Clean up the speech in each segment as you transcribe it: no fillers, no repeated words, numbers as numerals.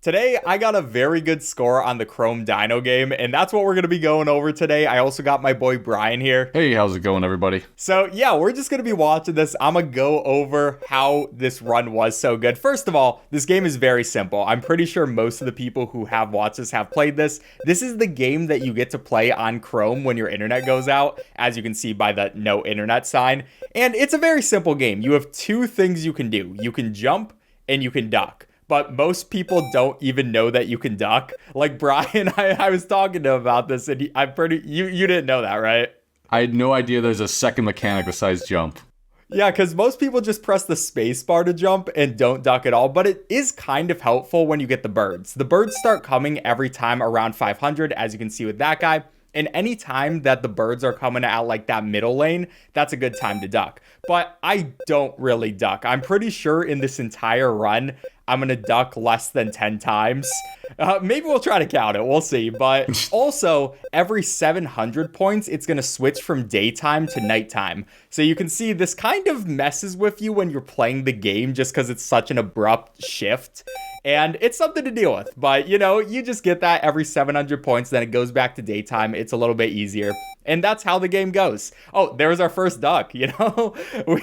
Today, I got a very good score on the Chrome Dino game, and that's what we're going to be going over today. I also got my boy Brian here. Hey, how's it going, everybody? So, yeah, we're just going to be watching this. I'm going to go over how this run was so good. First of all, this game is very simple. I'm pretty sure most of the people who have watched this have played this. This is the game that you get to play on Chrome when your internet goes out, as you can see by the no internet sign. And it's a very simple game. You have two things you can do. You can jump and you can duck. But most people don't even know that you can duck. Like Brian, I was talking to him about this, and you didn't know that, right? I had no idea there's a second mechanic besides jump. Yeah, because most people just press the space bar to jump and don't duck at all, but it is kind of helpful when you get the birds. The birds start coming every time around 500, as you can see with that guy. And any time that the birds are coming out like that middle lane, that's a good time to duck. But I don't really duck. I'm pretty sure in this entire run, I'm going to duck less than 10 times. Maybe we'll try to count it. We'll see. But also, every 700 points, it's going to switch from daytime to nighttime. So you can see this kind of messes with you when you're playing the game just because it's such an abrupt shift. And it's something to deal with. But, you know, you just get that every 700 points, then it goes back to daytime. It's a little bit easier. And that's how the game goes. Oh, there's our first duck, you know?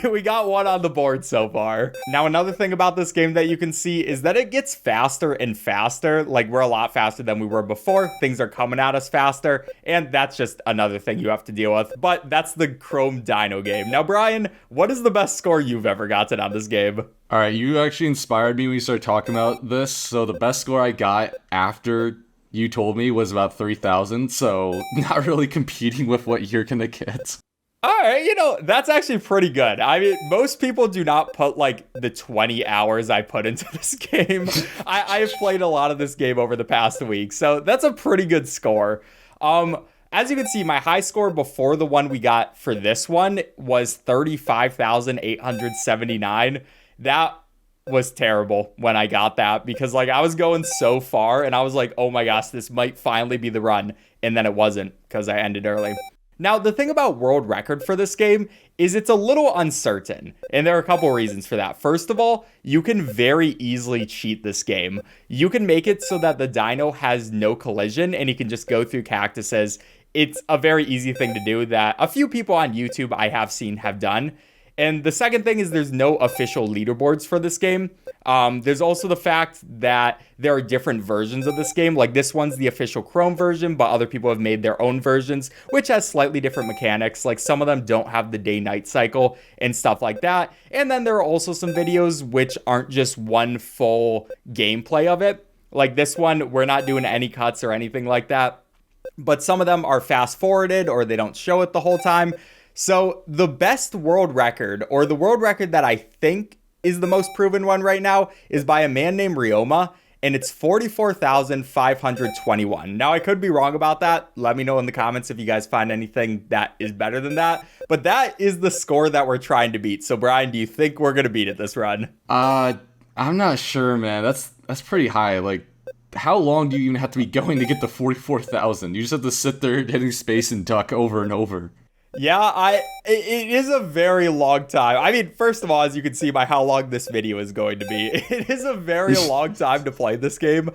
we got one on the board so far. Now, another thing about this game that you can see is that it gets faster and faster. Like, we're a lot faster than we were before. Things are coming at us faster. And that's just another thing you have to deal with. But that's the Chrome Dino game. Now, Brian, what is the best score you've ever gotten on this game? All right, you actually inspired me when you started talking about this. So the best score I got after you told me was about 3,000. So not really competing with what you're going to get. All right, you know, that's actually pretty good. I mean, most people do not put, like, the 20 hours I put into this game. I have played a lot of this game over the past week, so that's a pretty good score. As you can see, my high score before the one we got for this one was 35,879. That was terrible when I got that because, like, I was going so far, and I was like, oh my gosh, this might finally be the run, and then it wasn't because I ended early. Now, the thing about world record for this game is it's a little uncertain, and there are a couple reasons for that. First of all, you can very easily cheat this game. You can make it so that the dino has no collision, and you can just go through cactuses. It's a very easy thing to do that a few people on YouTube I have seen have done. And the second thing is there's no official leaderboards for this game. There's also the fact that there are different versions of this game. Like this one's the official Chrome version, but other people have made their own versions, which has slightly different mechanics. Like some of them don't have the day-night cycle and stuff like that. And then there are also some videos which aren't just one full gameplay of it. Like this one, we're not doing any cuts or anything like that. But some of them are fast-forwarded or they don't show it the whole time. So the best world record, or the world record that I think is the most proven one right now, is by a man named Ryoma, and it's 44,521. Now, I could be wrong about that. Let me know in the comments if you guys find anything that is better than that. But that is the score that we're trying to beat. So, Brian, do you think we're going to beat it this run? I'm not sure, man. That's pretty high. Like, how long do you even have to be going to get to 44,000? You just have to sit there hitting space and duck over and over. Yeah, it is a very long time. I mean, first of all, as you can see by how long this video is going to be, it is a very long time to play this game.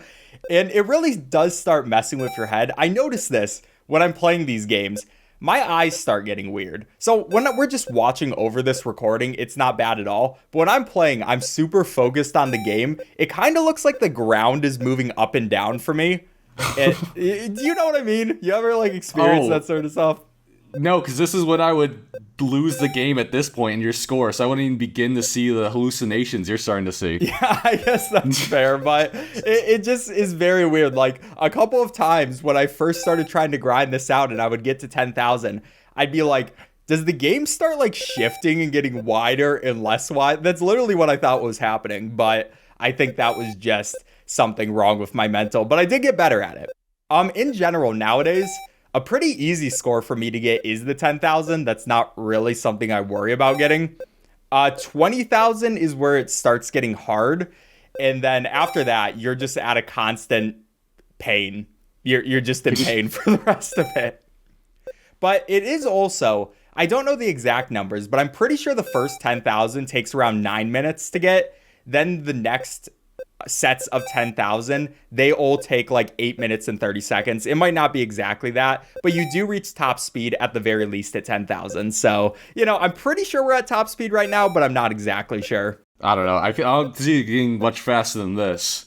And it really does start messing with your head. I notice this when I'm playing these games. My eyes start getting weird. So when we're just watching over this recording, it's not bad at all. But when I'm playing, I'm super focused on the game. It kind of looks like the ground is moving up and down for me. Do you know what I mean? You ever like experience that sort of stuff? No, because this is when I would lose the game at this point in your score, so I wouldn't even begin to see the hallucinations you're starting to see. Yeah, I guess that's fair, but it just is very weird. Like, a couple of times when I first started trying to grind this out and I would get to 10,000, I'd be like, does the game start, like, shifting and getting wider and less wide? That's literally what I thought was happening, but I think that was just something wrong with my mental, but I did get better at it. In general, nowadays, a pretty easy score for me to get is the 10,000. That's not really something I worry about getting. 20,000 is where it starts getting hard. And then after that, you're just at a constant pain. You're just in pain for the rest of it. But it is also, I don't know the exact numbers, but I'm pretty sure the first 10,000 takes around 9 minutes to get. Then the next sets of 10,000, they all take like 8 minutes and 30 seconds. It might not be exactly that, but you do reach top speed at the very least at 10,000. So, I'm pretty sure we're at top speed right now, but I'm not exactly sure. I don't know. I don't see it getting much faster than this.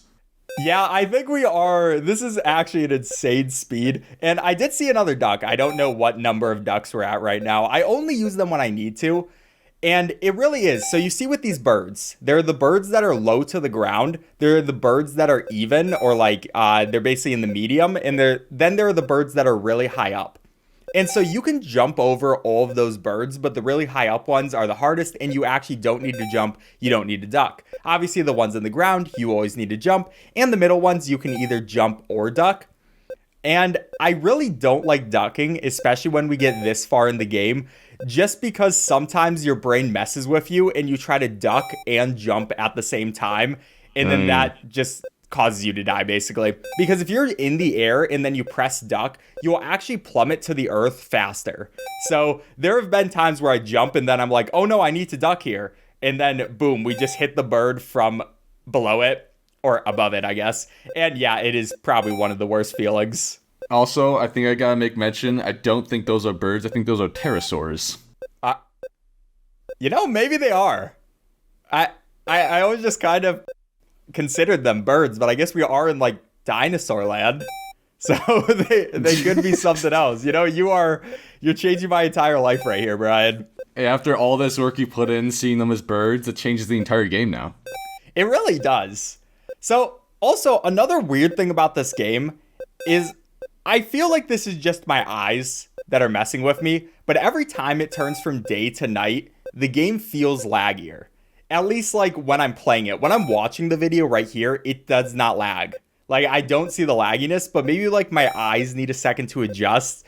Yeah, I think we are. This is actually an insane speed. And I did see another duck. I don't know what number of ducks we're at right now. I only use them when I need to. And it really is. So you see with these birds, they're the birds that are low to the ground. They're the birds that are even, or like they're basically in the medium. And then there are the birds that are really high up. And so you can jump over all of those birds, but the really high up ones are the hardest, and you actually don't need to jump. You don't need to duck. Obviously, the ones on the ground, you always need to jump. And the middle ones, you can either jump or duck. And I really don't like ducking, especially when we get this far in the game, just because sometimes your brain messes with you and you try to duck and jump at the same time. And then that just causes you to die, basically. Because if you're in the air and then you press duck, you'll actually plummet to the earth faster. So there have been times where I jump and then I'm like, oh no, I need to duck here. And then boom, we just hit the bird from below it. Or above it, I guess. And yeah, it is probably one of the worst feelings. Also, I think I gotta make mention, I don't think those are birds. I think those are pterosaurs. Maybe they are. I always just kind of considered them birds, but I guess we are in like dinosaur land. So they could be something else. You're changing my entire life right here, Brian. Hey, after all this work you put in seeing them as birds, it changes the entire game now. It really does. So, also, another weird thing about this game is I feel like this is just my eyes that are messing with me, but every time it turns from day to night, the game feels laggier. At least, like, when I'm playing it. When I'm watching the video right here, it does not lag. Like, I don't see the lagginess, but maybe, like, my eyes need a second to adjust.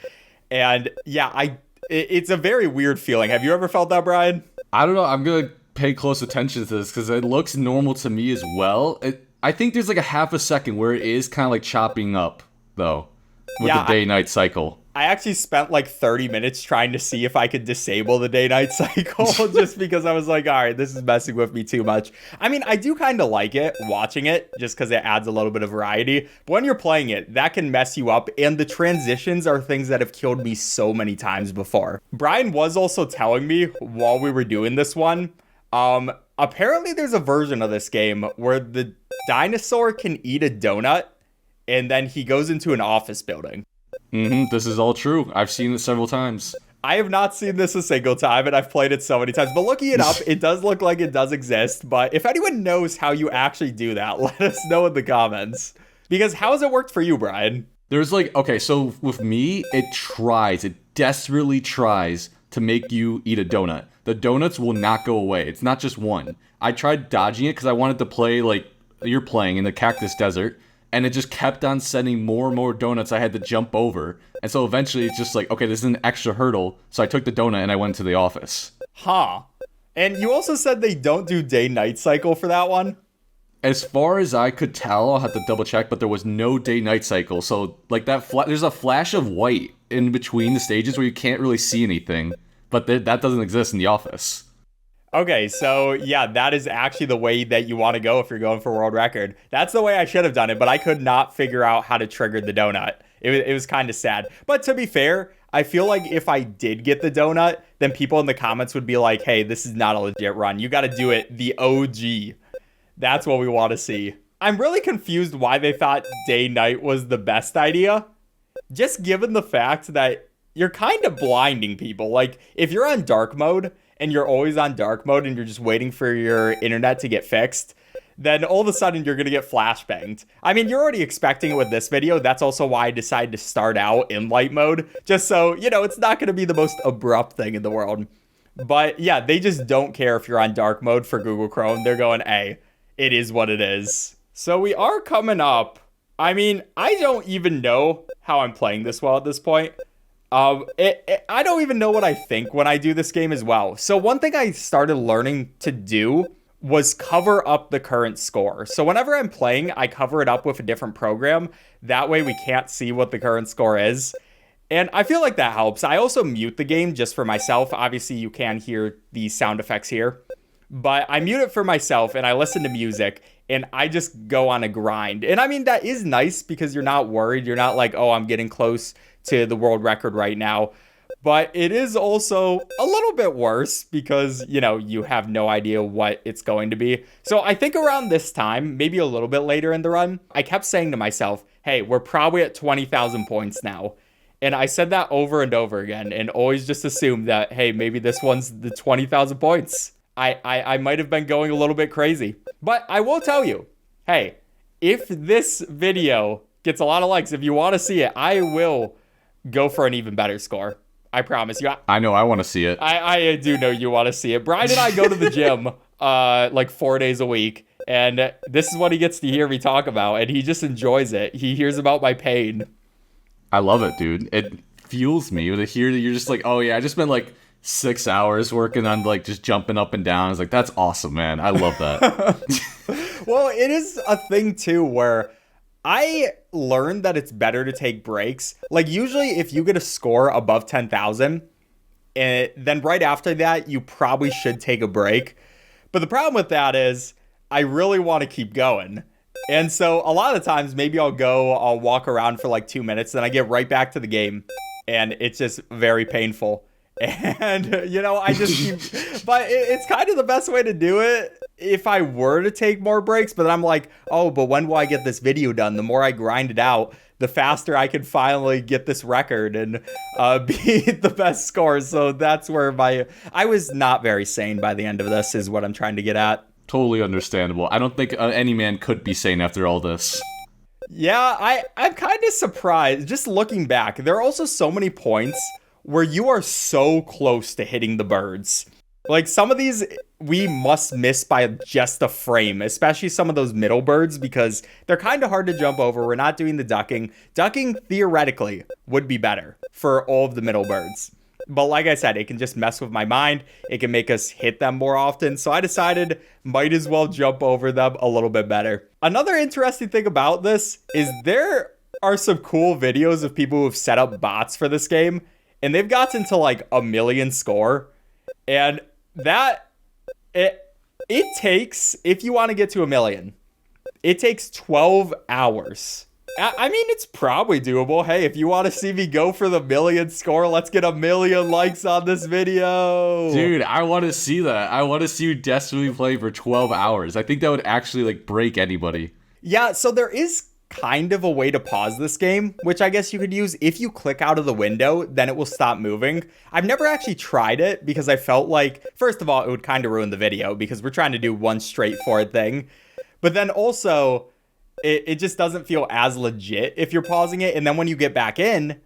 And, yeah, it's a very weird feeling. Have you ever felt that, Brian? I don't know. I'm going to pay close attention to this because it looks normal to me as well. I think there's like a half a second where it is kind of like chopping up, though, with the day-night cycle. I actually spent like 30 minutes trying to see if I could disable the day-night cycle just because I was like, all right, this is messing with me too much. I mean, I do kind of like it, watching it, just because it adds a little bit of variety. But when you're playing it, that can mess you up, and the transitions are things that have killed me so many times before. Brian was also telling me while we were doing this one, apparently there's a version of this game where the dinosaur can eat a donut and then he goes into an office building. This is all true. I've seen it several times. I have not seen this a single time, and I've played it so many times. But looking it up, it does look like it does exist. But if anyone knows how you actually do that, let us know in the comments. Because how has it worked for you, Brian? There's like, okay, so with me, it desperately tries to make you eat a donut. The donuts will not go away. It's not just one. I tried dodging it because I wanted to play like you're playing in the cactus desert, and it just kept on sending more and more donuts I had to jump over. And so eventually it's just like, okay, this is an extra hurdle. So I took the donut and I went to the office. Huh. And you also said they don't do day-night cycle for that one? As far as I could tell, I'll have to double check, but there was no day-night cycle. So like that, there's a flash of white in between the stages where you can't really see anything. But that doesn't exist in the office. Okay, so yeah, that is actually the way that you want to go if you're going for world record. That's the way I should have done it, but I could not figure out how to trigger the donut. It was kind of sad. But to be fair, I feel like if I did get the donut, then people in the comments would be like, hey, this is not a legit run. You got to do it the OG. That's what we want to see. I'm really confused why they thought day-night was the best idea. Just given the fact that you're kind of blinding people. Like, if you're on dark mode and you're always on dark mode and you're just waiting for your internet to get fixed, then all of a sudden you're going to get flashbanged. I mean, you're already expecting it with this video. That's also why I decided to start out in light mode, just so, it's not going to be the most abrupt thing in the world. But yeah, they just don't care if you're on dark mode for Google Chrome. They're going, hey, it is what it is. So we are coming up. I mean, I don't even know how I'm playing this well at this point. I don't even know what I think when I do this game as well. So one thing I started learning to do was cover up the current score. So whenever I'm playing, I cover it up with a different program. That way we can't see what the current score is. And I feel like that helps. I also mute the game just for myself. Obviously, you can hear the sound effects here. but I mute it for myself and I listen to music and I just go on a grind. And I mean, that is nice because you're not worried. You're not like, oh, I'm getting close to the world record right now. But it is also a little bit worse because, you know, you have no idea what it's going to be. So I think around this time, maybe a little bit later in the run, I kept saying to myself, hey, we're probably at 20,000 points now. And I said that over and over again and always just assumed that, hey, maybe this one's the 20,000 points. I might have been going a little bit crazy. But I will tell you, hey, if this video gets a lot of likes, if you want to see it, I will go for an even better score. I promise you. I know, I want to see it. I do know you want to see it. Brian and I go to the gym like 4 days a week. And this is what he gets to hear me talk about. And he just enjoys it. He hears about my pain. I love it, dude. It fuels me to hear that you're just like, oh yeah, I just spent like 6 hours working on like just jumping up and down. I was like, that's awesome, man. I love that. Well, it is a thing too where I learned that it's better to take breaks. Like usually if you get a score above 10,000, then right after that, you probably should take a break. But the problem with that is I really want to keep going. And so a lot of the times, maybe I'll walk around for like 2 minutes, then I get right back to the game. And it's just very painful. And, you know, I just keep, but it's kind of the best way to do it if I were to take more breaks. But I'm like, oh, but when will I get this video done? The more I grind it out, the faster I can finally get this record and beat the best score. So that's where I was not very sane by the end of this is what I'm trying to get at. Totally understandable. I don't think any man could be sane after all this. Yeah, I'm kind of surprised. Just looking back, there are also so many points where you are so close to hitting the birds. Like some of these we must miss by just a frame, especially some of those middle birds because they're kind of hard to jump over. We're not doing the ducking. Ducking theoretically would be better for all of the middle birds. But like I said, it can just mess with my mind. It can make us hit them more often. So I decided might as well jump over them a little bit better. Another interesting thing about this is there are some cool videos of people who've set up bots for this game. And they've gotten to like 1 million score. And that, it takes, if you want to get to 1 million, it takes 12 hours. I mean, it's probably doable. Hey, if you want to see me go for the 1 million score, let's get 1 million likes on this video. Dude, I want to see that. I want to see you desperately play for 12 hours. I think that would actually like break anybody. Yeah, so there is kind of a way to pause this game, which I guess you could use. If you click out of the window, then it will stop moving. I've never actually tried it because I felt like, first of all, it would kind of ruin the video because we're trying to do one straightforward thing. But then also, it just doesn't feel as legit if you're pausing it. And then when you get back in,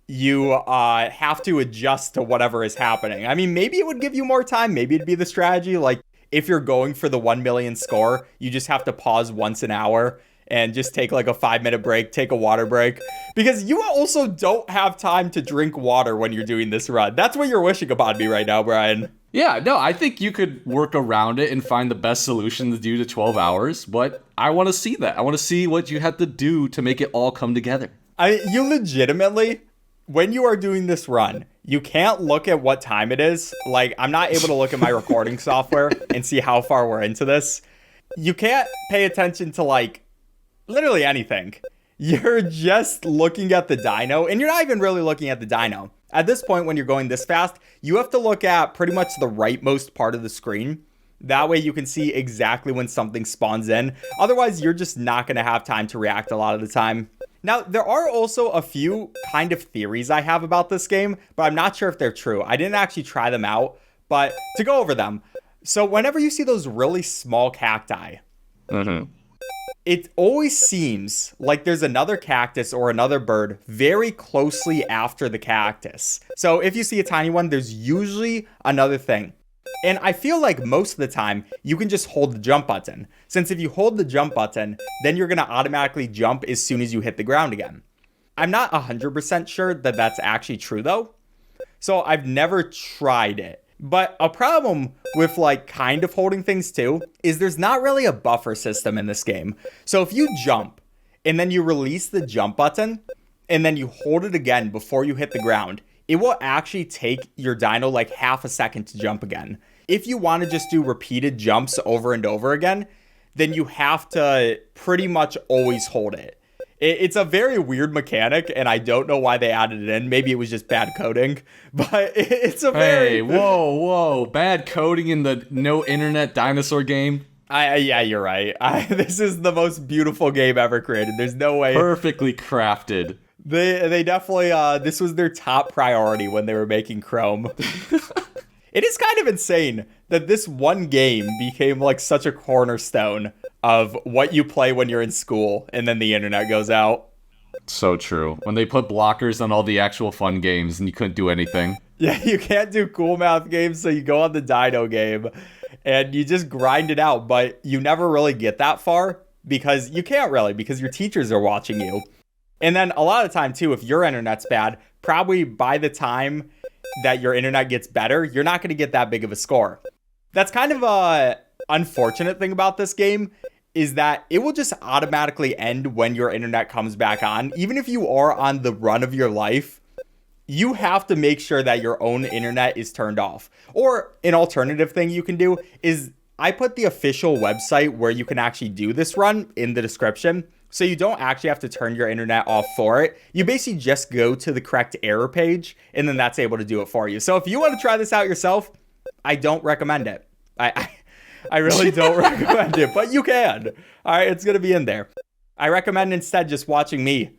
you have to adjust to whatever is happening. I mean, maybe it would give you more time. Maybe it'd be the strategy. Like if you're going for the 1 million score, you just have to pause once an hour and just take like a 5-minute break, take a water break. Because you also don't have time to drink water when you're doing this run. That's what you're wishing upon me right now, Brian. Yeah, no, I think you could work around it and find the best solution to do to 12 hours, but I want to see that. I want to see what you have to do to make it all come together. You legitimately, when you are doing this run, you can't look at what time it is. Like, I'm not able to look at my recording software and see how far we're into this. You can't pay attention to, like, literally anything. You're just looking at the dino, and you're not even really looking at the dino. At this point, when you're going this fast, you have to look at pretty much the rightmost part of the screen. That way you can see exactly when something spawns in. Otherwise, you're just not going to have time to react a lot of the time. Now, there are also a few kind of theories I have about this game, but I'm not sure if they're true. I didn't actually try them out, but to go over them. So whenever you see those really small cacti, it always seems like there's another cactus or another bird very closely after the cactus. So if you see a tiny one, there's usually another thing. And I feel like most of the time, you can just hold the jump button. Since if you hold the jump button, then you're going to automatically jump as soon as you hit the ground again. I'm not 100% sure that that's actually true though. So I've never tried it. But a problem with like kind of holding things too is there's not really a buffer system in this game. So if you jump and then you release the jump button and then you hold it again before you hit the ground, it will actually take your dino like half a second to jump again. if you want to just do repeated jumps over and over again, then you have to pretty much always hold it. It's a very weird mechanic, and I don't know why they added it in. Maybe it was just bad coding, but it's a very... Hey, whoa. Bad coding in the no internet dinosaur game? Yeah, you're right. This is the most beautiful game ever created. There's no way... Perfectly crafted. They definitely... this was their top priority when they were making Chrome. It is kind of insane that this one game became like such a cornerstone of what you play when you're in school, and then the internet goes out. So true. When they put blockers on all the actual fun games and you couldn't do anything. Yeah, you can't do cool math games, so you go on the Dino game and you just grind it out, but you never really get that far because you can't really, because your teachers are watching you. And then a lot of the time too, if your internet's bad, probably by the time that your internet gets better, you're not going to get that big of a score. That's kind of a unfortunate thing about this game, is that it will just automatically end when your internet comes back on. Even if you are on the run of your life, you have to make sure that your own internet is turned off. Or an alternative thing you can do is I put the official website where you can actually do this run in the description. So you don't actually have to turn your internet off for it. You basically just go to the correct error page, and then that's able to do it for you. So if you want to try this out yourself, I don't recommend it. I really don't recommend it, but you can. All right, it's going to be in there. I recommend instead just watching me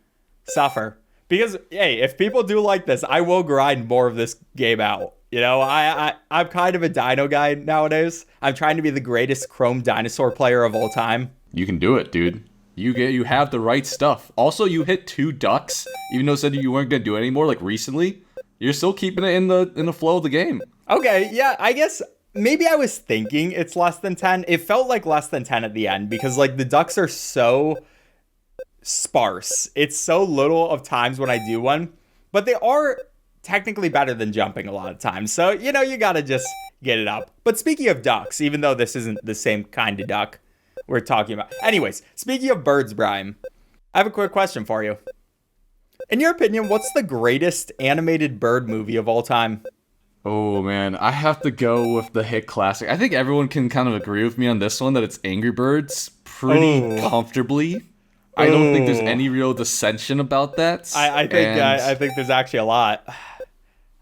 suffer. Because, hey, if people do like this, I will grind more of this game out. You know, I'm kind of a dino guy nowadays. I'm trying to be the greatest Chrome Dinosaur player of all time. You can do it, dude. You have the right stuff. Also, you hit 2 ducks, even though it said you weren't gonna do it anymore. Like recently, you're still keeping it in the flow of the game. Okay, yeah, I guess maybe I was thinking it's less than 10. It felt like less than 10 at the end because like the ducks are so sparse. It's so little of times when I do one, but they are technically better than jumping a lot of times. So you know you gotta just get it up. But speaking of ducks, even though this isn't the same kind of duck we're talking about. Anyways, speaking of birds, Brian, I have a quick question for you. In your opinion, what's the greatest animated bird movie of all time? Oh man, I have to go with the hit classic. I think everyone can kind of agree with me on this one that it's Angry Birds pretty comfortably. I don't think there's any real dissension about that. I think there's actually a lot.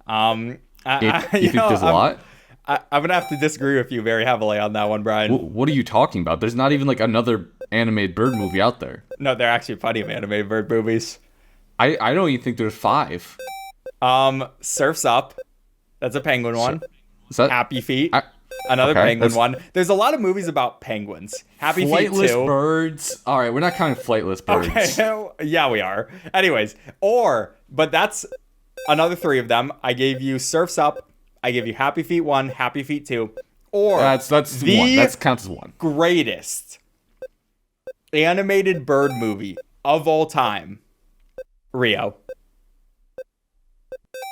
You think there's a lot? I'm gonna have to disagree with you very heavily on that one, Brian. What are you talking about? There's not even like another animated bird movie out there. No, there are actually plenty of animated bird movies. I don't even think there's 5. Surf's Up. That's a penguin one. Is that Happy Feet? Another penguin one. There's a lot of movies about penguins. Happy Feet 2. Flightless birds. All right, we're not counting flightless birds. Okay, yeah, we are. Anyways, but that's another 3 of them. I gave you Surf's Up. I give you Happy Feet 1, Happy Feet 2, or that's one. That counts as one. Greatest animated bird movie of all time, Rio.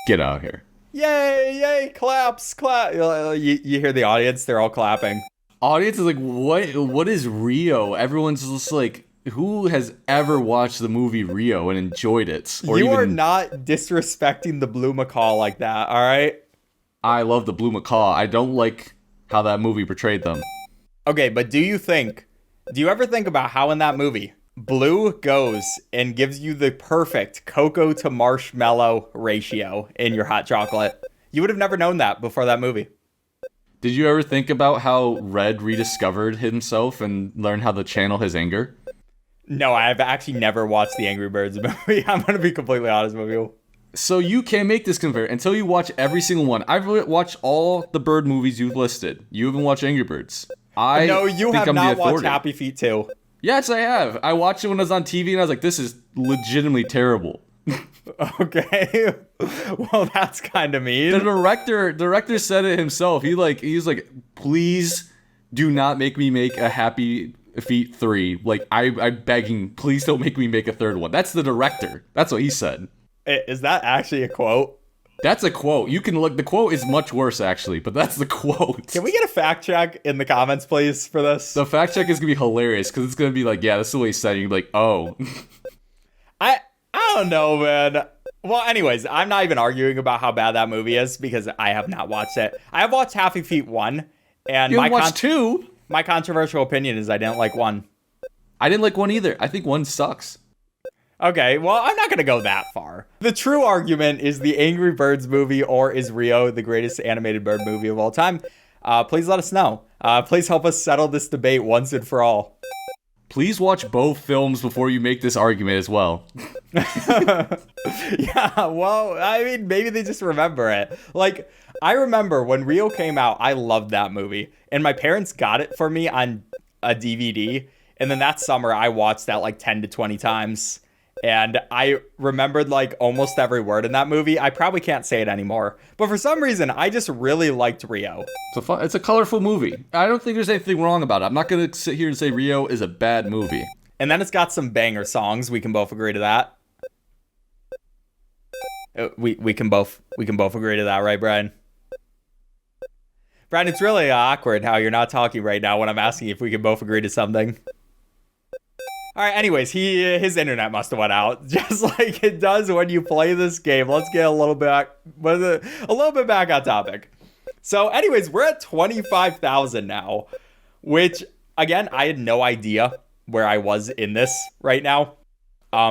Get out of here. Yay, claps, clap. You hear the audience, they're all clapping. Audience is like, what is Rio? Everyone's just like, who has ever watched the movie Rio and enjoyed it? You are not disrespecting the blue macaw like that, all right? I love the blue macaw. I don't like how that movie portrayed them. Okay, but do you ever think about how in that movie, Blue goes and gives you the perfect cocoa to marshmallow ratio in your hot chocolate? You would have never known that before that movie. Did you ever think about how Red rediscovered himself and learned how to channel his anger? No, I've actually never watched the Angry Birds movie. I'm going to be completely honest with you. So you can't make this convert until you watch every single one. I've watched all the bird movies you've listed. You haven't watched Angry Birds. No, you have not watched Happy Feet 2. Yes, I have. I watched it when I was on TV and I was like, this is legitimately terrible. Okay. Well, that's kind of mean. The director said it himself. He was like, please do not make me make a Happy Feet 3. Like, I'm begging, please don't make me make a third one. That's the director. That's what he said. Is that actually a quote? That's a quote. You can look. The quote is much worse, actually, but that's the quote. Can we get a fact check in the comments, please, for this? The fact check is going to be hilarious, because it's going to be like, yeah, this is what he said. And you're like, oh. I don't know, man. Well, anyways, I'm not even arguing about how bad that movie is because I have not watched it. I have watched Happy Feet 1, and You watched 2? My controversial opinion is I didn't like 1. I didn't like 1 either. I think 1 sucks. Okay, well, I'm not going to go that far. The true argument is the Angry Birds movie, or is Rio the greatest animated bird movie of all time? Please let us know. Please help us settle this debate once and for all. Please watch both films before you make this argument as well. Yeah, well, I mean, maybe they just remember it. Like, I remember when Rio came out, I loved that movie. And my parents got it for me on a DVD. And then that summer, I watched that like 10 to 20 times. And I remembered like almost every word in that movie. I probably can't say it anymore. But for some reason, I just really liked Rio. It's a colorful movie. I don't think there's anything wrong about it. I'm not going to sit here and say Rio is a bad movie. And then it's got some banger songs. We can both agree to that. We can both agree to that, right, Brian? Brian, it's really awkward how you're not talking right now when I'm asking if we can both agree to something. All right, anyways, his internet must have went out, just like it does when you play this game. Let's get a little bit back on topic. So anyways, we're at 25,000 now, which, again, I had no idea where I was in this right now.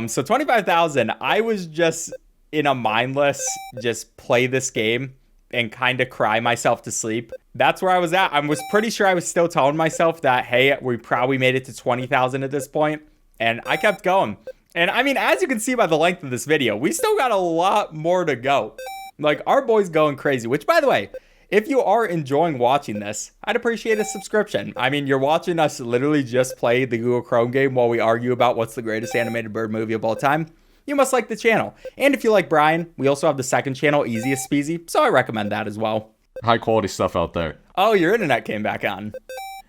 So 25,000, I was just in a mindless, just play this game and kind of cry myself to sleep. That's where I was at. I was pretty sure I was still telling myself that, hey, we probably made it to 20,000 at this point. And I kept going. And I mean, as you can see by the length of this video, we still got a lot more to go. Like, our boy's going crazy, which, by the way, if you are enjoying watching this, I'd appreciate a subscription. I mean, you're watching us literally just play the Google Chrome game while we argue about what's the greatest animated bird movie of all time. You must like the channel. And if you like Brian, we also have the second channel, EazySpeezy, so I recommend that as well. High quality stuff out there. Oh, your internet came back on.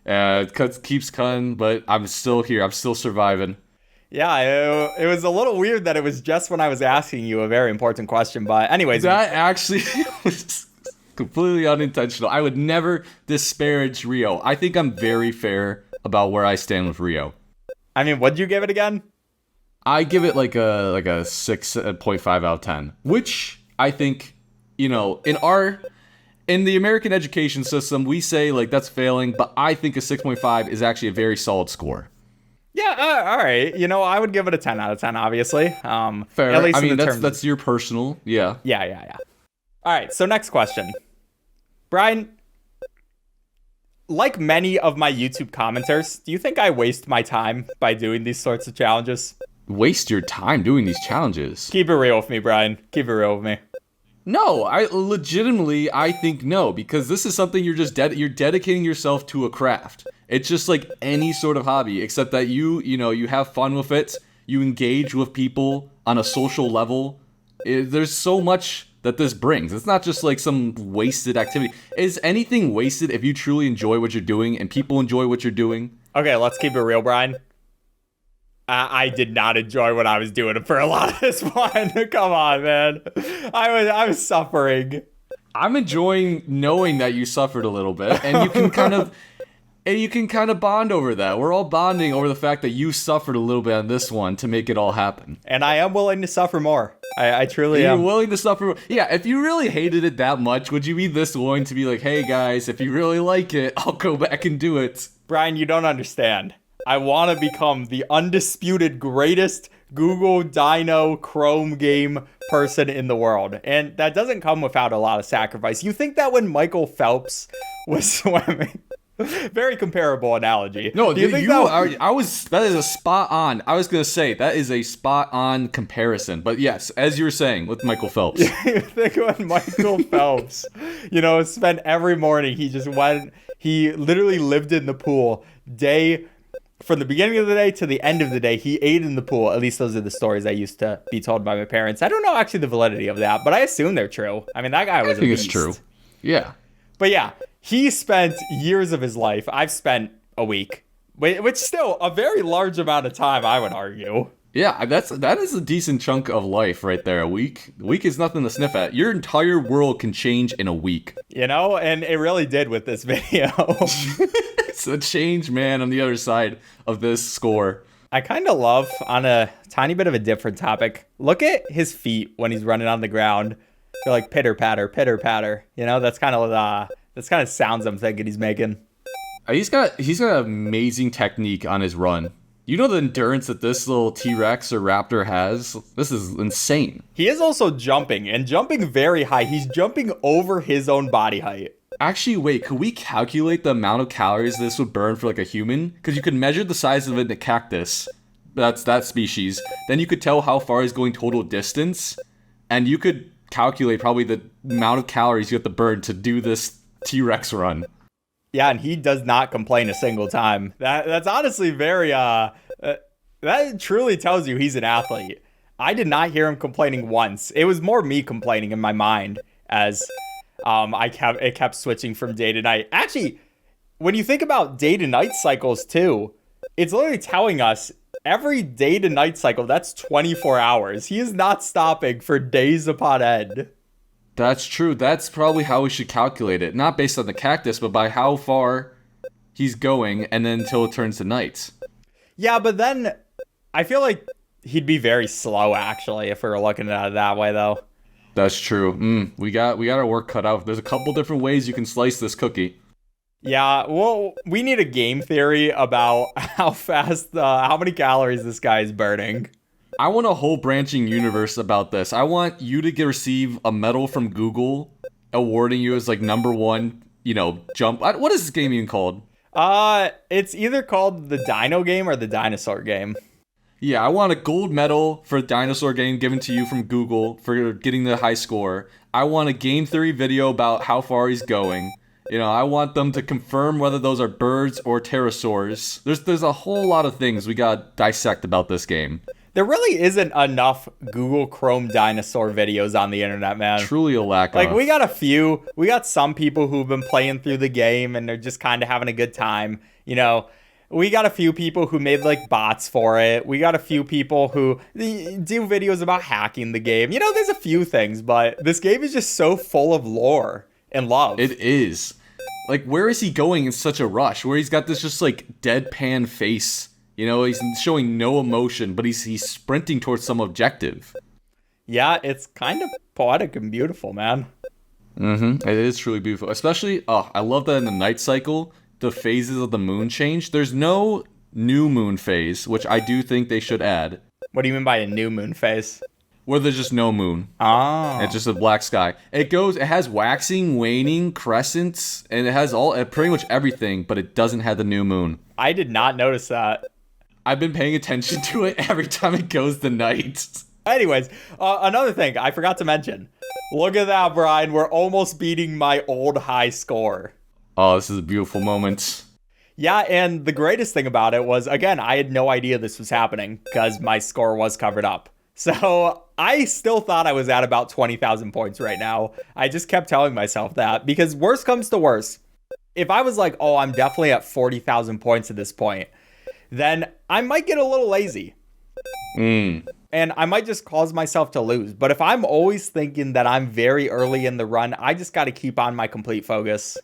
It keeps cutting, but I'm still here. I'm still surviving. Yeah, it was a little weird that it was just when I was asking you a very important question. But anyways. That actually was completely unintentional. I would never disparage Rio. I think I'm very fair about where I stand with Rio. I mean, what'd you give it again? I give it like a 6.5 out of 10, which I think, you know, in the American education system, we say like that's failing, but I think a 6.5 is actually a very solid score. Yeah, all right. You know, I would give it a 10 out of 10, obviously. Fair. At least I mean, in the that's your personal, yeah. Yeah. All right, so next question. Brian, like many of my YouTube commenters, do you think I waste my time by doing these sorts of challenges? Waste your time doing these challenges? Keep it real with me, Brian. Keep it real with me. No, I think no, because this is something you're dedicating yourself to a craft. It's just like any sort of hobby, except that you have fun with it, you engage with people on a social level. There's so much that this brings. It's not just like some wasted activity. Is anything wasted if you truly enjoy what you're doing and people enjoy what you're doing? Okay, let's keep it real, Brian. I did not enjoy what I was doing for a lot of this one. Come on, man. I was suffering. I'm enjoying knowing that you suffered a little bit, and you can kind of bond over that. We're all bonding over the fact that you suffered a little bit on this one to make it all happen. And I am willing to suffer more. I truly am. You're willing to suffer more. Yeah, if you really hated it that much, would you be this willing to be like, hey guys, if you really like it, I'll go back and do it? Brian, you don't understand. I want to become the undisputed greatest Google Dino Chrome game person in the world. And that doesn't come without a lot of sacrifice. You think that when Michael Phelps was swimming... Very comparable analogy. No, that is a spot on. I was going to say, that is a spot on comparison. But yes, as you were saying, with Michael Phelps. You think when Michael Phelps, spent every morning, he literally lived in the pool from the beginning of the day to the end of the day. He ate in the pool. At least those are the stories I used to be told by my parents. I don't know actually the validity of that, but I assume they're true. I mean, that guy was a beast. It's true. Yeah. But yeah, he spent years of his life. I've spent a week, which still a very large amount of time, I would argue. Yeah, that is a decent chunk of life right there. A week is nothing to sniff at. Your entire world can change in a week. And it really did with this video. It's a change, man, on the other side of this score. I kind of love, on a tiny bit of a different topic, look at his feet when he's running on the ground. They're like pitter patter, pitter patter. You know, that's kind of sounds I'm thinking he's making. He's got amazing technique on his run. You know the endurance that this little T-Rex or Raptor has? This is insane. He is also jumping, and jumping very high. He's jumping over his own body height. Actually, wait, could we calculate the amount of calories this would burn for like a human? Because you could measure the size of it in a cactus. That's that species. Then you could tell how far he's going total distance. And you could calculate probably the amount of calories you have to burn to do this T-Rex run. Yeah, and he does not complain a single time. That's honestly very that truly tells you he's an athlete. I did not hear him complaining once. It was more me complaining in my mind as it kept switching from day to night. Actually, when you think about day to night cycles too, it's literally telling us every day to night cycle, that's 24 hours. He is not stopping for days upon end. That's true. That's probably how we should calculate it. Not based on the cactus, but by how far he's going and then until it turns to night. Yeah, but then I feel like he'd be very slow, actually, if we were looking at it that way, though. That's true. We got our work cut out. There's a couple different ways you can slice this cookie. Yeah, well, we need a game theory about how many calories this guy is burning. I want a whole branching universe about this. I want you to receive a medal from Google awarding you as like #1, jump. What is this game even called? It's either called the Dino Game or the Dinosaur Game. Yeah, I want a gold medal for Dinosaur Game given to you from Google for getting the high score. I want a game theory video about how far he's going. I want them to confirm whether those are birds or pterosaurs. There's a whole lot of things we got dissect about this game. There really isn't enough Google Chrome Dinosaur videos on the internet, man. Truly a lack of. Like, we got a few. We got some people who've been playing through the game and they're just kind of having a good time. We got a few people who made, like, bots for it. We got a few people who do videos about hacking the game. There's a few things, but this game is just so full of lore and love. It is. Like, where is he going in such a rush? Where he's got this just, like, deadpan face. He's showing no emotion, but he's sprinting towards some objective. Yeah, it's kind of poetic and beautiful, man. It is truly beautiful. Especially, I love that in the night cycle, the phases of the moon change. There's no new moon phase, which I do think they should add. What do you mean by a new moon phase? Where there's just no moon. Oh. It's just a black sky. It has waxing, waning, crescents, and it has pretty much everything, but it doesn't have the new moon. I did not notice that. I've been paying attention to it every time it goes to night. Anyways, another thing I forgot to mention. Look at that, Brian. We're almost beating my old high score. Oh, this is a beautiful moment. Yeah, and the greatest thing about it was, again, I had no idea this was happening because my score was covered up. So I still thought I was at about 20,000 points right now. I just kept telling myself that because worst comes to worst. If I was like, oh, I'm definitely at 40,000 points at this point, then I might get a little lazy. And I might just cause myself to lose. But if I'm always thinking that I'm very early in the run, I just got to keep on my complete focus.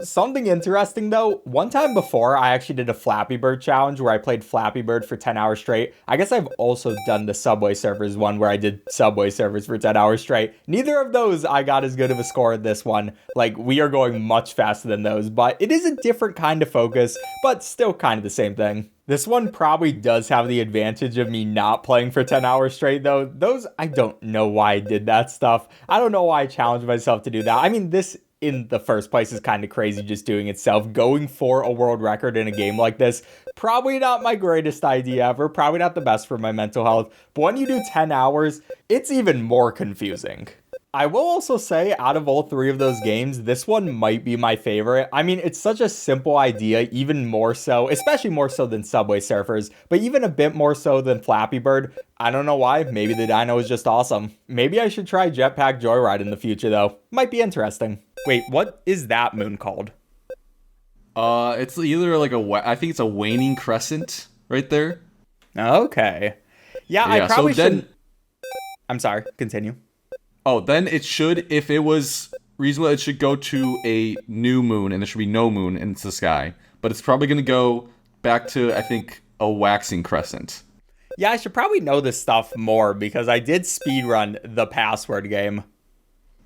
Something interesting though, one time before I actually did a Flappy Bird challenge where I played Flappy Bird for 10 hours straight. I guess I've also done the Subway Surfers one where I did Subway Surfers for 10 hours straight. Neither of those I got as good of a score as this one. Like, we are going much faster than those, but it is a different kind of focus, but still kind of the same thing. This one probably does have the advantage of me not playing for 10 hours straight, though. Those, I don't know why I did that stuff. I don't know why I challenged myself to do that. I mean, this in the first place is kind of crazy just doing itself. Going for a world record in a game like this, probably not my greatest idea ever. Probably not the best for my mental health. But when you do 10 hours, it's even more confusing. I will also say, out of all three of those games, this one might be my favorite. I mean, it's such a simple idea, even more so, especially more so than Subway Surfers, but even a bit more so than Flappy Bird. I don't know why. Maybe the dino is just awesome. Maybe I should try Jetpack Joyride in the future, though. Might be interesting. Wait, what is that moon called? It's either like I think it's a waning crescent right there. Okay. Yeah, I probably shouldn't. I'm sorry, continue. Oh, then it should, if it was reasonable, it should go to a new moon, and there should be no moon in the sky. But it's probably going to go back to, I think, a waxing crescent. Yeah, I should probably know this stuff more because I did speedrun the password game.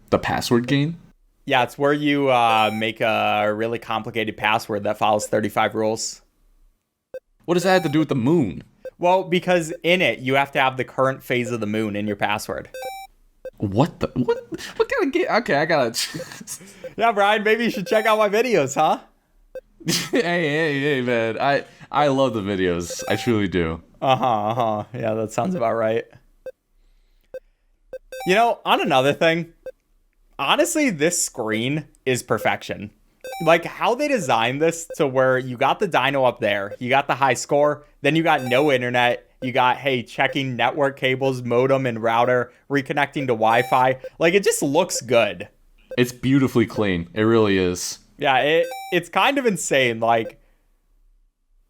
The password game? Yeah, it's where you make a really complicated password that follows 35 rules. What does that have to do with the moon? Well, because in it, you have to have the current phase of the moon in your password. What kind of game? Okay, I gotta... Yeah, Brian, maybe you should check out my videos, huh? hey, man. I love the videos. I truly do. Yeah, that sounds about right. You know, on another thing, honestly, this screen is perfection. Like, how they designed this to where you got the dino up there, you got the high score, then you got no internet, you got, hey, checking network cables, modem and router, reconnecting to Wi-Fi. Like, it just looks good. It's beautifully clean. It really is. Yeah, it's kind of insane. Like,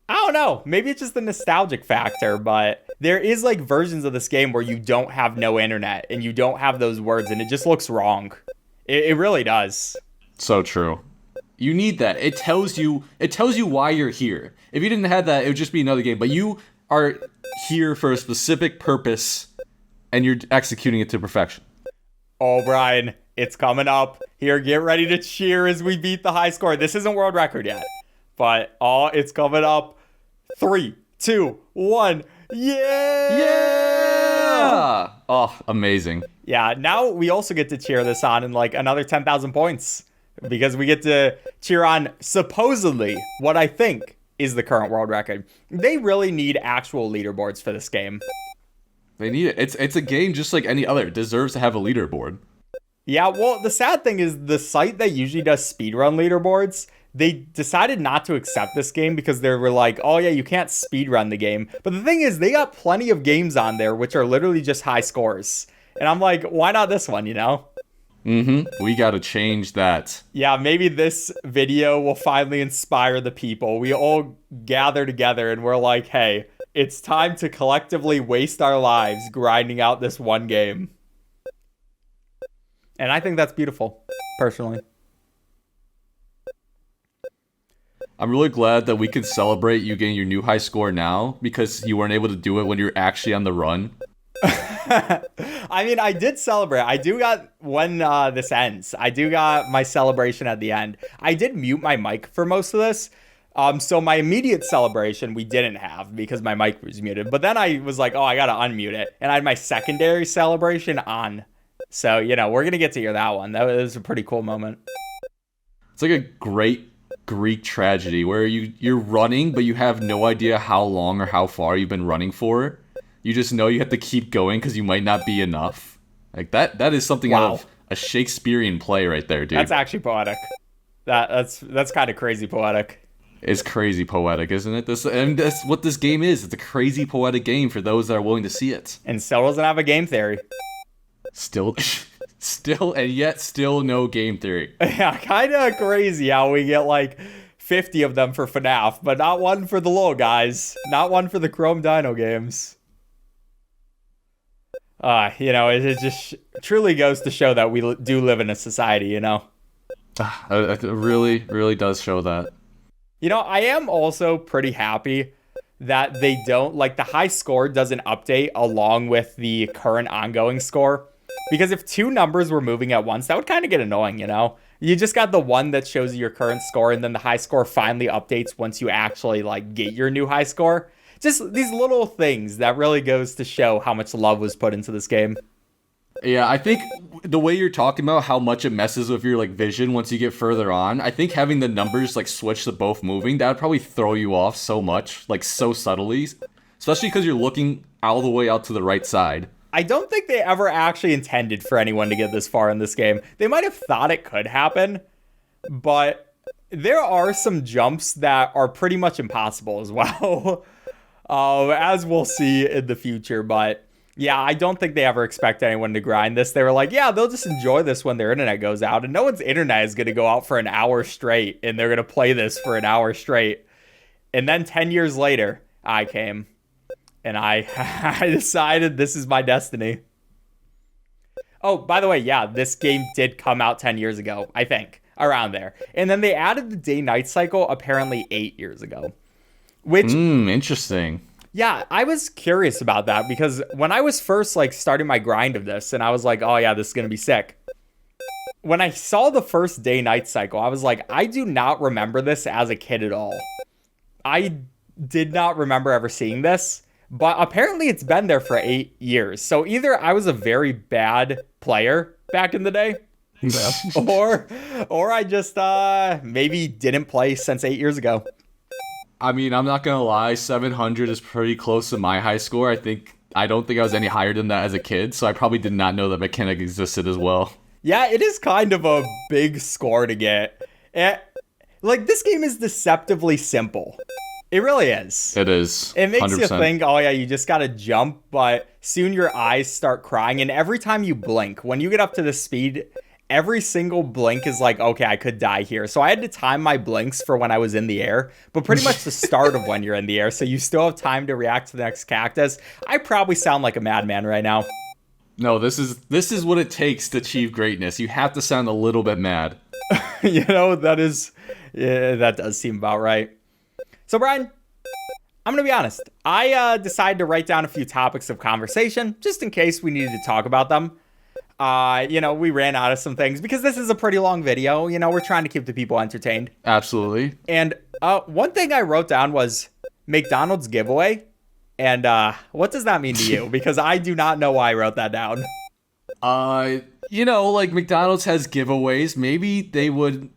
I don't know. Maybe it's just the nostalgic factor, but there is, like, versions of this game where you don't have no internet and you don't have those words, and it just looks wrong. It really does. So true. You need that. It tells you why you're here. If you didn't have that, it would just be another game. But you are here for a specific purpose, and you're executing it to perfection. Oh, Brian, it's coming up. Here, get ready to cheer as we beat the high score. This isn't world record yet, but it's coming up. 3, 2, 1. Yeah! Yeah! Oh, amazing. Yeah, now we also get to cheer this on in like another 10,000 points because we get to cheer on supposedly what I think is the current world record. They really need actual leaderboards for this game. They need it. It's a game just like any other. It deserves to have a leaderboard. Yeah, well, the sad thing is the site that usually does speedrun leaderboards, they decided not to accept this game because they were like, oh yeah, you can't speedrun the game. But the thing is, they got plenty of games on there which are literally just high scores. And I'm like, why not this one, you know? We gotta change that. Yeah, maybe this video will finally inspire the people. We all gather together and we're like, hey, it's time to collectively waste our lives grinding out this one game. And I think that's beautiful, personally. I'm really glad that we can celebrate you getting your new high score now because you weren't able to do it when you're actually on the run. I mean, I did celebrate. I do got, when this ends, I do got my celebration at the end. I did mute my mic for most of this. So my immediate celebration we didn't have because my mic was muted. But then I was like, oh, I got to unmute it. And I had my secondary celebration on. So, you know, we're going to get to hear that one. That was a pretty cool moment. It's like a great Greek tragedy where you're running, but you have no idea how long or how far you've been running for. You just know you have to keep going because you might not be enough. Like that is something out of a Shakespearean play right there, dude. That's actually poetic. That's kind of crazy poetic. It's crazy poetic, isn't it? That's what this game is. It's a crazy poetic game for those that are willing to see it. And still doesn't have a game theory. Still no game theory. Yeah, kind of crazy how we get like 50 of them for FNAF, but not one for the little guys. Not one for the Chrome Dino games. You know, it just truly goes to show that we do live in a society, you know? It really, really does show that. You know, I am also pretty happy that they don't, like, the high score doesn't update along with the current ongoing score. Because if two numbers were moving at once, that would kind of get annoying, you know? You just got the one that shows you your current score, and then the high score finally updates once you actually, like, get your new high score. Just these little things that really goes to show how much love was put into this game. Yeah, I think the way you're talking about how much it messes with your like vision once you get further on, I think having the numbers like switch to both moving, that would probably throw you off so much, like so subtly, especially because you're looking all the way out to the right side. I don't think they ever actually intended for anyone to get this far in this game. They might have thought it could happen, but there are some jumps that are pretty much impossible as well, as we'll see in the future, but yeah, I don't think they ever expect anyone to grind this. They were like, yeah, they'll just enjoy this when their internet goes out. And no one's internet is going to go out for an hour straight. And they're going to play this for an hour straight. And then 10 years later, I came. And I decided this is my destiny. Oh, by the way, yeah, this game did come out 10 years ago, I think. Around there. And then they added the day-night cycle apparently 8 years ago. Which, Interesting. yeah, I was curious about that because when I was first like starting my grind of this and I was like, oh yeah, this is going to be sick. When I saw the first day-night cycle, I was like, I do not remember this as a kid at all. I did not remember ever seeing this, but apparently it's been there for 8 years. So either I was a very bad player back in the day, or I just maybe didn't play since 8 years ago. I mean, I'm not gonna lie, 700 is pretty close to my high score. I don't think I was any higher than that as a kid, so I probably did not know that mechanic existed as well. Yeah, it is kind of a big score to get. Like, this game is deceptively simple. It really is. It is. It makes 100%. you think, oh yeah, you just gotta jump, but soon your eyes start crying, and every time you blink, when you get up to this speed, every single blink is like, okay, I could die here. So I had to time my blinks for when I was in the air, but pretty much the start of when you're in the air, so you still have time to react to the next cactus. I probably sound like a madman right now. No, this is what it takes to achieve greatness. You have to sound a little bit mad. That does seem about right. So, Brian, I'm going to be honest. I decided to write down a few topics of conversation just in case we needed to talk about them. We ran out of some things because this is a pretty long video. We're trying to keep the people entertained. Absolutely. And one thing I wrote down was McDonald's giveaway. And what does that mean to you? Because I do not know why I wrote that down. Like McDonald's has giveaways. Maybe they would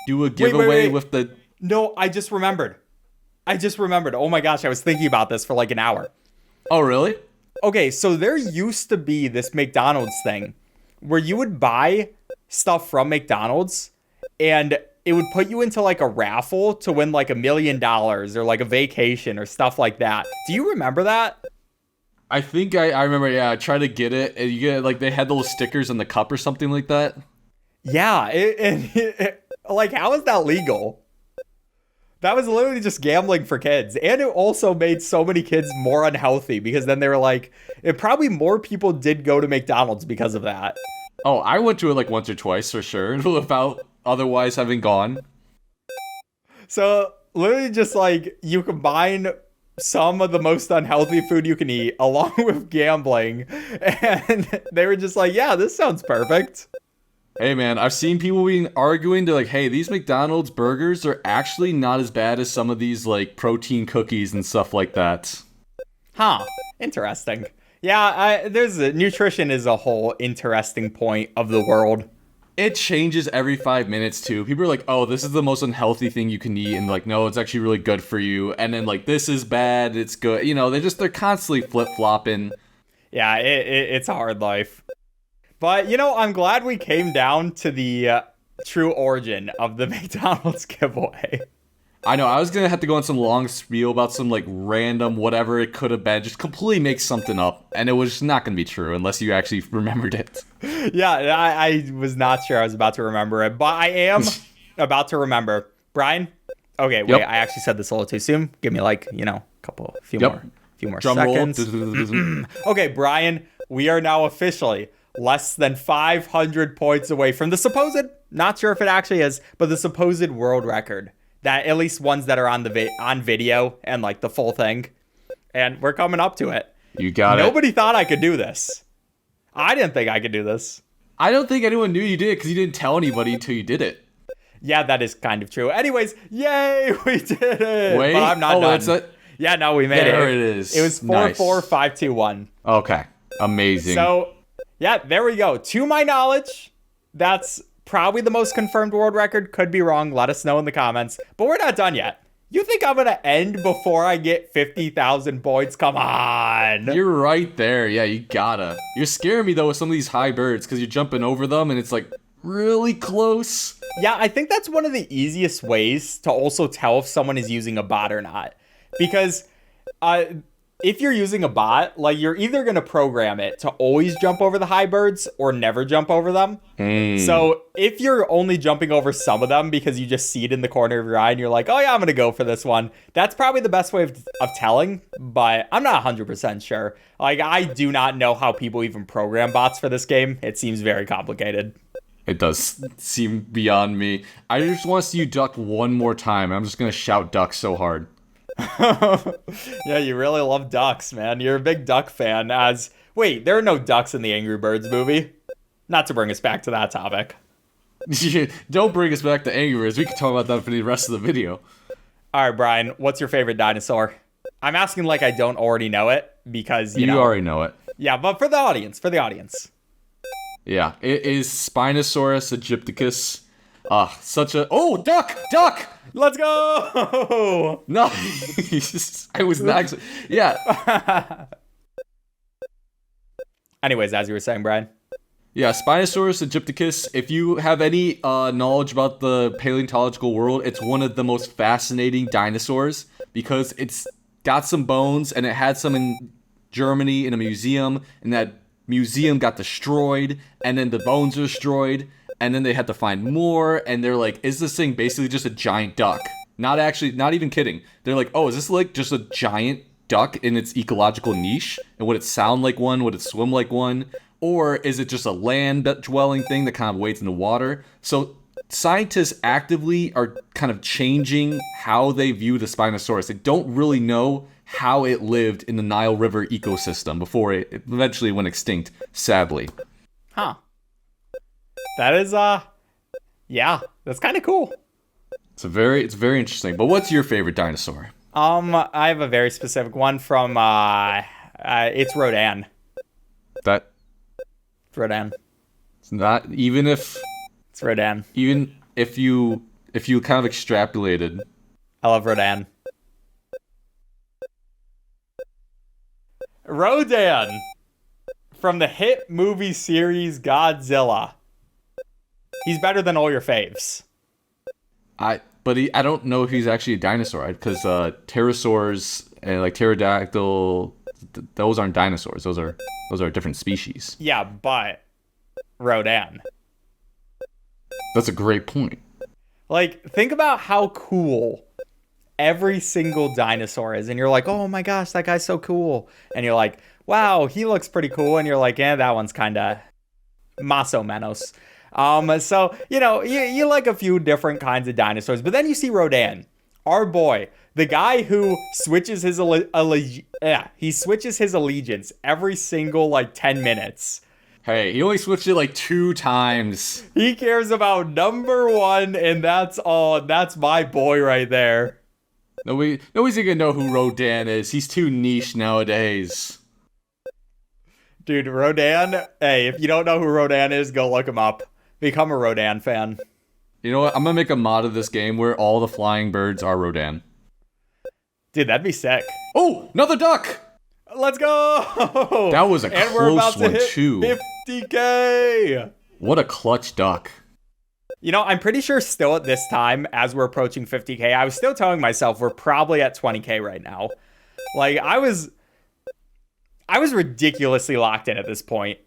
do a giveaway with the... No, I just remembered. Oh my gosh, I was thinking about this for like an hour. Oh, really? Okay, so there used to be this McDonald's thing where you would buy stuff from McDonald's and it would put you into like a raffle to win like $1 million or like a vacation or stuff like that. Do you remember that? I think I remember, yeah, I tried to get it, and you get, like, they had those stickers in the cup or something like that. Yeah, like, how is that legal? That was literally just gambling for kids. And it also made so many kids more unhealthy because then they were like, probably more people did go to McDonald's because of that. Oh, I went to it like once or twice for sure, without otherwise having gone. So, literally just like, you combine some of the most unhealthy food you can eat along with gambling, and they were just like, yeah, this sounds perfect. Hey man, I've seen people arguing, they're like, hey, these McDonald's burgers are actually not as bad as some of these like protein cookies and stuff like that. Huh, interesting. Yeah, nutrition is a whole interesting point of the world. It changes every 5 minutes too. People are like, oh, this is the most unhealthy thing you can eat, and like, no, it's actually really good for you. And then like, this is bad, it's good. They're constantly flip-flopping. Yeah, it's a hard life. But I'm glad we came down to the true origin of the McDonald's giveaway. I know, I was gonna have to go on some long spiel about some like random whatever it could have been, just completely make something up, and it was just not gonna be true unless you actually remembered it. Yeah, I was not sure I was about to remember it, but I am about to remember. Brian? Okay, wait, I actually said this a little too soon. Give me like, a few more Drum seconds. roll. Okay, Brian, we are now officially less than 500 points away from the supposed, not sure if it actually is, but the supposed world record. That at least ones that are on on video and like the full thing. And we're coming up to it. You got it. Nobody thought I could do this. I didn't think I could do this. I don't think anyone knew you did it because you didn't tell anybody until you did it. Yeah, that is kind of true. Anyways, yay, we did it. Wait, but I'm not done. That's it? Yeah, no, we made it. There it is. It was 44521. Okay, amazing. So, yeah, there we go. To my knowledge, that's probably the most confirmed world record. Could be wrong. Let us know in the comments. But we're not done yet. You think I'm going to end before I get 50,000 points? Come on. You're right there. Yeah, you gotta. You're scaring me, though, with some of these high birds because you're jumping over them and it's like really close. Yeah, I think that's one of the easiest ways to also tell if someone is using a bot or not. Because if you're using a bot, like, you're either going to program it to always jump over the high birds or never jump over them. So if you're only jumping over some of them because you just see it in the corner of your eye and you're like, oh yeah, I'm going to go for this one, that's probably the best way of telling, but I'm not 100% sure. Like, I do not know how people even program bots for this game. It seems very complicated. It does seem beyond me. I just want to see you duck one more time. I'm just going to shout duck so hard. Yeah, you really love ducks, man. You're a big duck fan. Wait, there are no ducks in the Angry Birds movie. Not to bring us back to that topic. Don't bring us back to Angry Birds. We can talk about that for the rest of the video. All right, Brian, what's your favorite dinosaur? I'm asking like I don't already know it because, you already know it. Yeah, but for the audience. Yeah, it is Spinosaurus aegypticus. Such a... Oh, duck! Let's go! Nice! I was not... Yeah. Anyways, as you were saying, Brian. Yeah, Spinosaurus aegypticus, if you have any knowledge about the paleontological world, it's one of the most fascinating dinosaurs because it's got some bones and it had some in Germany in a museum, and that museum got destroyed, and then the bones were destroyed, and then they had to find more, and they're like, is this thing basically just a giant duck? Not even kidding. They're like, oh, is this like just a giant duck in its ecological niche? And would it sound like one? Would it swim like one? Or is it just a land-dwelling thing that kind of waits in the water? So scientists actively are kind of changing how they view the Spinosaurus. They don't really know how it lived in the Nile River ecosystem before it eventually went extinct, sadly. Huh. That is, yeah, that's kind of cool. It's very interesting. But what's your favorite dinosaur? I have a very specific one from, it's Rodan. Rodan. It's not, even if... It's Rodan. Even if you kind of extrapolated... I love Rodan. Rodan! From the hit movie series Godzilla. He's better than all your faves. I don't know if he's actually a dinosaur, because pterosaurs and like pterodactyl, those aren't dinosaurs. Those are a different species. Yeah, but Rodan. That's a great point. Like, think about how cool every single dinosaur is, and you're like, oh my gosh, that guy's so cool. And you're like, wow, he looks pretty cool. And you're like, that one's kind of más o menos. So, you like a few different kinds of dinosaurs, but then you see Rodan, our boy, the guy who switches his allegiance every single 10 minutes. Hey, he only switched it 2 times. He cares about number 1, and that's all. That's my boy right there. Nobody's gonna know who Rodan is. He's too niche nowadays. Dude, Rodan, hey, if you don't know who Rodan is, go look him up. Become a Rodan fan. You know what? I'm gonna make a mod of this game where all the flying birds are Rodan. Dude, that'd be sick. Oh, another duck! Let's go! That was a close one, too. 50K! What a clutch duck. I'm pretty sure still at this time, as we're approaching 50K, I was still telling myself we're probably at 20K right now. I was ridiculously locked in at this point.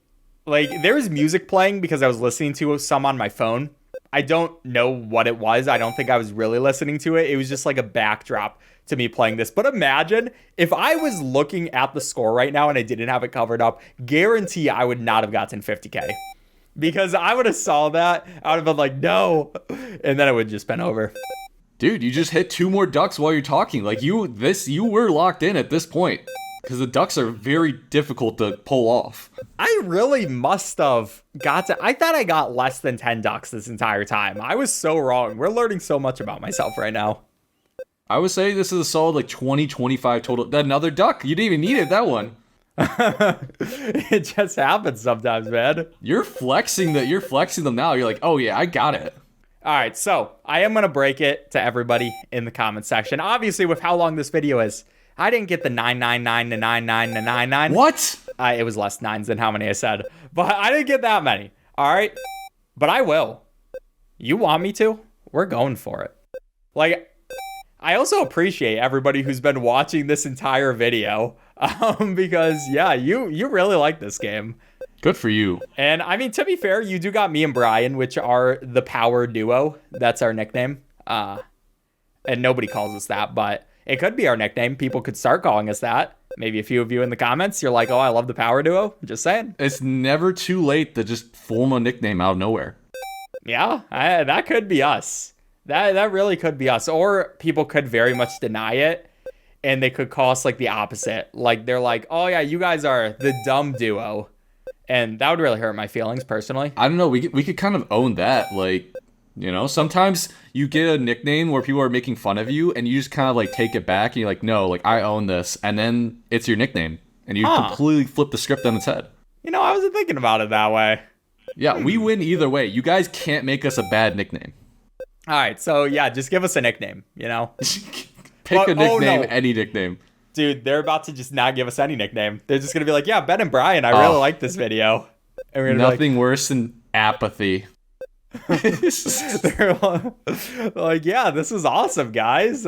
There was music playing because I was listening to some on my phone. I don't know what it was. I don't think I was really listening to it. It was just like a backdrop to me playing this. But imagine if I was looking at the score right now and I didn't have it covered up, guarantee I would not have gotten 50K. Because I would have saw that, I would have been like, no. And then it would just been over. Dude, you just hit 2 more ducks while you're talking. You were locked in at this point. Because the ducks are very difficult to pull off. I really must have I thought I got less than 10 ducks this entire time. I was so wrong. We're learning so much about myself right now. I would say this is a solid 20, 25 total. Another duck. You didn't even need it, that one. It just happens sometimes, man. You're flexing them now. You're like, oh yeah, I got it. All right, so I am going to break it to everybody in the comment section. Obviously, with how long this video is, I didn't get the 999 to 99 to 99. What? It was less 9s than how many I said. But I didn't get that many. All right? But I will. You want me to? We're going for it. I also appreciate everybody who's been watching this entire video. Because, yeah, you really like this game. Good for you. And, I mean, to be fair, you do got me and Brian, which are the power duo. That's our nickname. And nobody calls us that, but it could be our nickname. People could start calling us that. Maybe a few of you in the comments, you're like, oh, I love the power duo. Just saying. It's never too late to just form a nickname out of nowhere. Yeah, that could be us. That really could be us. Or people could very much deny it and they could call us like the opposite. Like they're like, oh yeah, you guys are the dumb duo. And that would really hurt my feelings personally. I don't know. We could kind of own that. Like, sometimes you get a nickname where people are making fun of you and you just kind of like take it back and you're like, no, like I own this. And then it's your nickname and you completely flip the script on its head. I wasn't thinking about it that way. Yeah, we win either way. You guys can't make us a bad nickname. All right, so yeah, just give us a nickname, Pick a nickname, any nickname. Dude, they're about to just not give us any nickname. They're just going to be like, yeah, Ben and Brian, I really like this video. And we're gonna nothing worse than apathy. They're like, yeah, this is awesome, guys.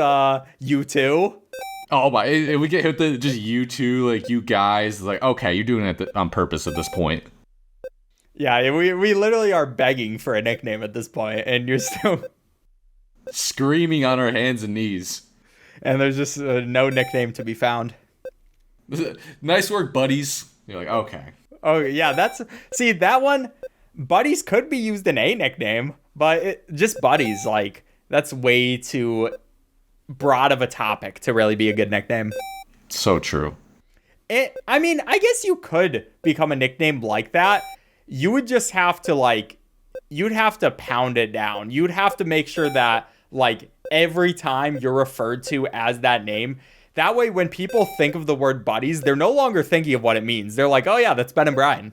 You too. Oh my, if we get hit with just you two, like you guys, like, okay, you're doing it on purpose at this point. Yeah, we literally are begging for a nickname at this point, and you're still screaming on our hands and knees. And there's just no nickname to be found. Nice work, buddies. You're like, okay. Oh, yeah, that one, buddies could be used in a nickname, but just buddies, like, that's way too broad of a topic to really be a good nickname. So true. I mean, I guess you could become a nickname like that. You would just have to, you'd have to pound it down. You'd have to make sure that, every time you're referred to as that name, that way when people think of the word buddies, they're no longer thinking of what it means. They're like, oh yeah, that's Ben and Brian.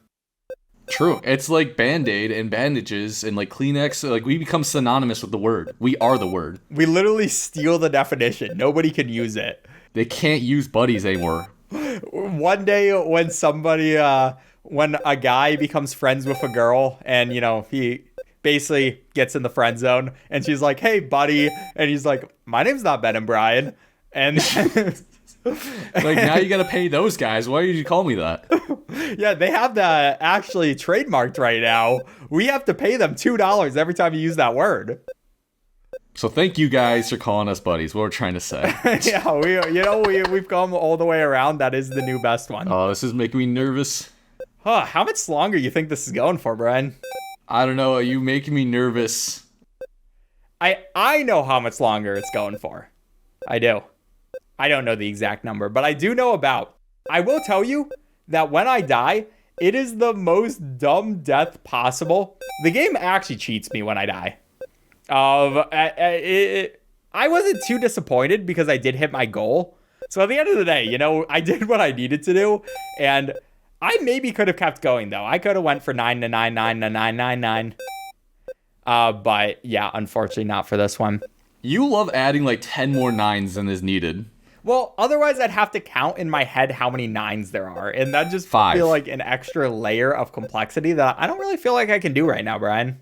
True. It's like Band-Aid and bandages and Kleenex. Like we become synonymous with the word. We are the word. We literally steal the definition. Nobody can use it. They can't use buddies anymore. One day when when a guy becomes friends with a girl and, he basically gets in the friend zone and she's like, hey, buddy. And he's like, my name's not Ben and Brian. And now you got to pay those guys. Why did you call me that? Yeah, they have that actually trademarked right now. We have to pay them $2 every time you use that word. So thank you guys for calling us buddies. What we're trying to say. Yeah, we've come all the way around. That is the new best one. Oh, this is making me nervous. How much longer you think this is going for, Brian? I don't know. You making me nervous. I know how much longer it's going for. I do. I don't know the exact number, but I do know about. I will tell you that when I die, it is the most dumb death possible. The game actually cheats me when I die. I wasn't too disappointed because I did hit my goal. So at the end of the day, I did what I needed to do, and I maybe could have kept going though. I could have went for 9 to 9, 9 to 9, 9, 9. But yeah, unfortunately not for this one. You love adding 10 more 9s than is needed. Well, otherwise I'd have to count in my head how many 9s there are, and that just 5. feel like an extra layer of complexity that I don't really feel like I can do right now, Brian.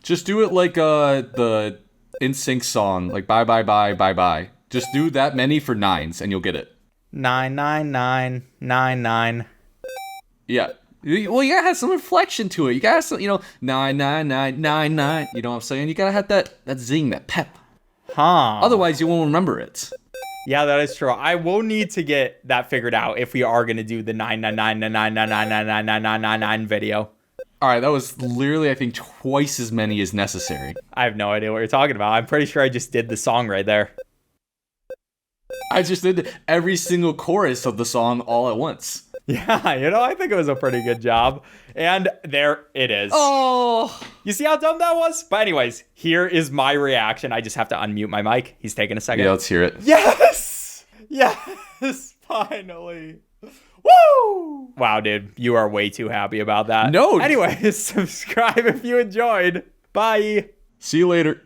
Just do it like the NSYNC song, like bye bye bye bye bye. Just do that many for 9s and you'll get it. 9, 9, 9, 9, 9. Yeah. Well, you gotta have some inflection to it. You gotta have some, 9, 9, 9, 9, 9. You know what I'm saying? You gotta have that zing, that pep. Huh. Otherwise, you won't remember it. Yeah, that is true. I will need to get that figured out if we are going to do the 99999999999 video. All right, that was literally, I think, twice as many as necessary. I have no idea what you're talking about. I'm pretty sure I just did the song right there. I just did every single chorus of the song all at once. Yeah, I think it was a pretty good job. And there it is. Oh! You see how dumb that was? But anyways, here is my reaction. I just have to unmute my mic. He's taking a second. Yeah, let's hear it. Yes! Yes! Finally. Woo! Wow, dude. You are way too happy about that. No. Anyways, subscribe if you enjoyed. Bye. See you later.